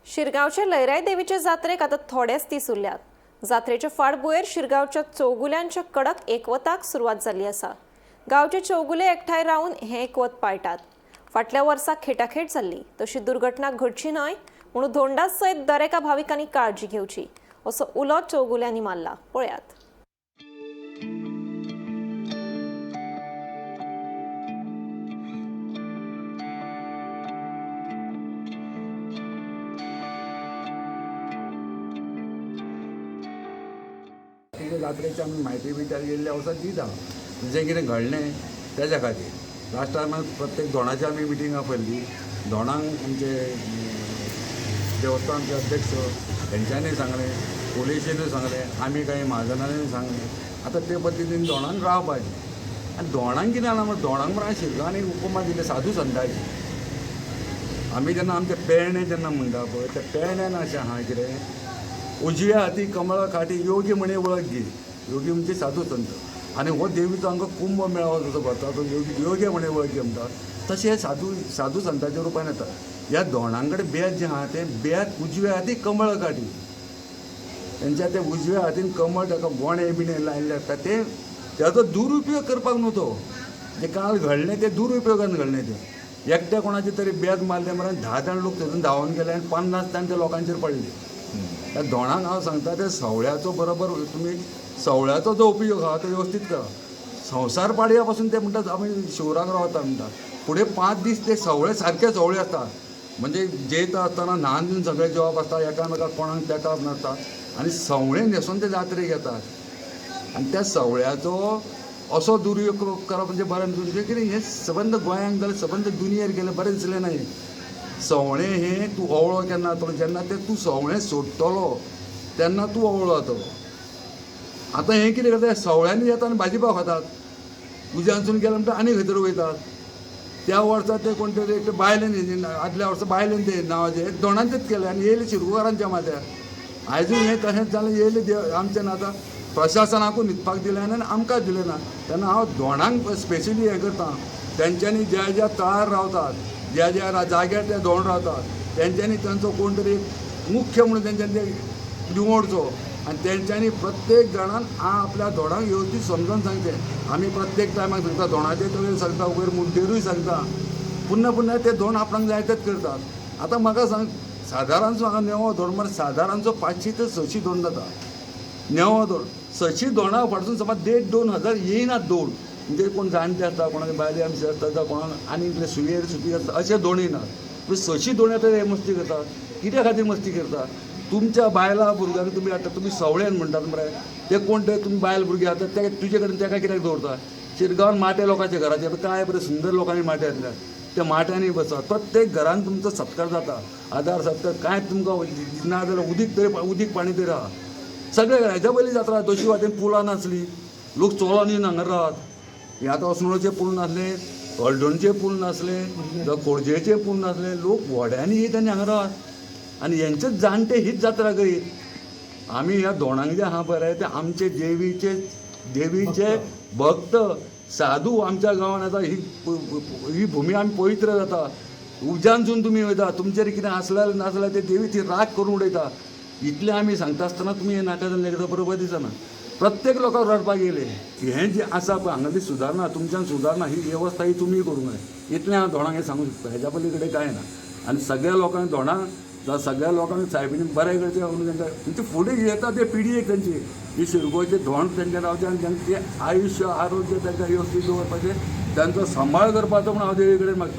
शिरगावच्या लयराई देवीच्या जात्रेक आता थोडेच दीस उरल्यात। जात्रेच्या फाटभुंयेर शिरगावच्या चौगुल्यांच्या कडक एकवताक सुरवात जाली आसा। गांवचे चौगुले एकठांय रावन हे एकवत पाळटात। फाटल्या वर्सा खेटाखेट जाल्ली तशी दुर्घटना घडची न्हय म्हणून धोंडास सयत दरेका भाविकांनी काळजी घेवची असो उलो चौगुल्यांनी मारला। पळयात। जात्रेची आमी म्हायती बिचार गेल्ल्या वर्सा दिता जें कितें घडलें तेज्या खातीर। लास्ट टायमार प्रत्येक धोंडाची आमी मिटींग आपयल्ली। धोंडांक आमचे देवस्थानचे अध्यक्ष तेंच्यांनी सांगलें, पोलिसेनूय सांगलें, आमी काही महाजनांनी सांगलें। आतां ते पद्दतीन धोंडान रावपाचें। आनी धोंडांक कितें जालां म्हण धोंडांक म्हण शिरगांवान एक उपमा दिले साधू संतांची। आमी जेन्ना आमचे पेरणे जेन्ना म्हणटा पळय त्या पेरण्यान अशें आहा कितें उजव्या हाती कमळा काठी योगी म्हणे वळख घे। योगी म्हणजे साधू संत आनी हो देवीचो हांगा कुंभ मेळावो जसो भरता तो योगी म्हणे वळख घे म्हणटा तशें हे साधू संतांच्या रुपान येता। ह्या धोंडां कडेन बेत जें आहा तें बेत उजव्या हाती कमळ काठी तेंच्या ते उजव्या हातीन कमळ ताका गोणे बिणे लायल्ले आसता ते तेजो दुरुपयोग करपाक न्हू तो जें काल घडलें तें दुरुपयोगान घडलें तें एकट्या कोणाचे तरी बेत मारले मरे 10 जाण लोक थंयसून धांवून गेले आनी 50 जाण त्या लोकांचेर पडले। त्या धोंडांक हांव सांगता ते सवळ्याचो बरोबर तुमी सवळ्याचो जो उपयोग आहा तो वेवस्थीत करा। संवसार पाडया पासून ते म्हणटात आमी शिवराक रावता म्हणटा फुडें 5 दीस ते सवळे सारके सवळे आसतात। म्हणजे जेयता आसतना न्हान दिवन सगळे जेवप आसता एकामेकाक कोणाक तेकाप नासता आनी सवळे न्हेसून ते जात्रेक येतात। आनी त्या सवळ्याचो असो दुरुपयोग करप म्हणजे बरें म्हणजे कितें हें सबंद गोंयांक जाल्यार सबंद दुनियेर गेलें बरें दिसलें ना। सवळें हें तूं ओवळो केन्ना जातलो जेन्ना तें तूं सवळें सोडटलो तेन्ना तूं ओवळो जातलो। आतां हें कितें करता सवळ्यांनी येता आनी भाजी पाव खातात। उज्यांसून गेले म्हणटा आनी खंय तरी वयतात। त्या वर्सा ते कोण तरी एक बायलेन आदल्या वर्सा बायलेन ते नांवाचें धोंडांचेच केलें आनी येयले शिरगांवकारांच्या माथ्यार। आयजूय हें तशेंच जालें येयलें आमच्यान आतां प्रशासनाकूय न्हिदपाक दिलें आनी आमकांच दिलें ना। तेन्ना हांव धोंडांक स्पेशली हें करता तेंच्यांनी ज्या ज्या तळार रावतात ज्या ज्या जाग्यार ते धोंड रावतात तेंच्यांनी तांचो कोण तरी मुख्य म्हणून तेंच्यांनी ते निवडचो आनी तेंच्यांनी प्रत्येक जाणान आपल्या धोंडांक वेवस्थीत समजोन सांगचें। आमी प्रत्येक टायमाक सांगता धोंडाचे तळेर सांगता वयर मुड्डेरूय सांगता पुन्हा ते धोंड आपणाक जाय तेच करतात। आतां म्हाका सांग सादारणचो हांगा नेवो धोंड मरे सादारणचो 500 ते 600 धोंड जाता। नेवो धोंड 600 धोंडा फाटसून समज 1,500 2,000 येयनात धोंड म्हणजे कोण जाणटे आसता कोणाक बायले आमचे आसता जावं कोणाक आनी कितें सुयेर सुटी आसता अशे धोंड येनात। 600 धोंड येता ते मस्ती करतात। कित्या खातीर मस्ती करतात? तुमच्या बायला भुरग्यांक तुमी हाडटा तुमी सवळ्यान म्हणटात मरे ते कोण ते तुमी बायल भुरगीं आसतात ते तुजे कडेन ताका कित्याक दवरता? शिरगांवान माटे लोकांच्या घराचेर काय बरें सुंदर लोकांनी माटे घातल्यात त्या माट्यांनी बसात। प्रत्येक घरान तुमचो सत्कार जाता आदार सत्कार कांय तुमकां ना जाल्यार उदीक पाणी तरी आहा सगळे हेज्या पयलीं जात्रा दोशी वाटेन पुलां नासली लोक चोलोन येवन हांगा रावत। हे आतां osnoचे पूल नासले हळडणचे पूल नासले जावं खोर्जेचे पूल नासले लोक व्हड्यांनी येत आनी हांगा रावत आनी हेंचेच जाणटे हीच जात्रा करीत। आमी ह्या धोंडांक जे आहा पळय ते आमचे देवीचे भक्त साधू आमच्या गांवांत येता ही भुमी आमी पवित्र जाता। उज्यांसून तुमी वयता तुमचेर कितें आसल्यार नासल्यार ते देवी ती राख करून उडयता। इतलें आमी सांगता आसतना तुमी हें नाका जाल्लें करता बरोबर दिसना। प्रत्येक लोकांक रडपाक येयले हें जें आसा पळय हांगासरली सुदारणा तुमच्यान सुदारणा ही वेवस्था ही तुमी करूंक जाय इतलें हांव धोंडांक हें सांगूं शकता। हेज्या पलीकडे कांय ना। आनी सगळ्या लोकांक धोंडांक जावं सगळ्या लोकांक सायबीणी बरें करचें तांकां म्हणजे फुडें येता ते पिडयेक तेंची ही शिरगोळचें धोंड तेंचें रावचें आनी तेंचें आयुश्य आरोग्य तांकां वेवस्थीत दवरपाचें तांचो सांबाळ करपाचो म्हण हांव देवी कडेन मागता।